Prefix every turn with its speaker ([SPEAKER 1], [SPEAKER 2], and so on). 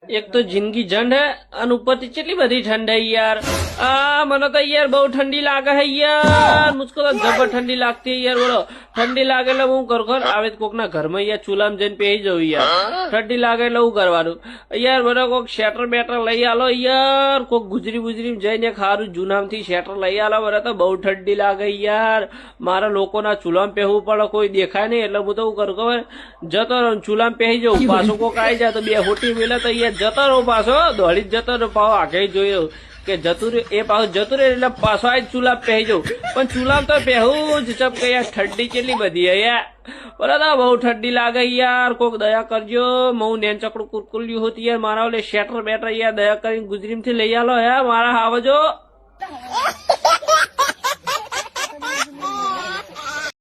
[SPEAKER 1] एक तो जिंदगी झंड है और ऊपर से चली बड़ी ठंड है यार। मनो तो यार बहुत ठंडी लागे है यार, मुझको तो जबर ठंडी लगती है यार। बोलो ठंडी लागे लो હું ઘર આવે કોકના ઘરમાં યાર ચૂલામાં જઈને પેહી જવું યાર। ઠંડી લાગે એટલે હું કરવાનું યાર? બરો કોક શેટર બેટર લઈ આલો યાર, કોક ગુજરી જઈને ખારું જૂનામથી શેટર લઈ આલો। બરો તો બહુ ઠંડી લાગે યાર, મારા લોકોના ચૂલામાં પહેવું પડે, કોઈ દેખાય નહીં એટલે હું તો હું કરું ખબર, જતો રહું ચૂલામાં પહેરી જવું, પાછો કોક આવી જાય તો બે હોટી મેલે તો યાર જતો રહું, પાછો દોડી જતો રહું, પાછો આગે જોયો કે જતું રહ્યું, એ પાછું જતું રહે એટલે પાછો આ ચૂલા પહેરી જવું। પણ ચૂલામાં તો પહેવું જ ચપ કે યાર ઠંડી કેટલી બધી હે યાર। બરાબર બહુ ઠંડી લાગે યાર, કોક દયા કરજો। હું નેન ચકડું કુરકુલ્યું હોતી યાર, મારા ઓલે શેટર બેટર યાર દયા કરીને ગુજરીમથી લઈ આલો હે, મારા આવજો।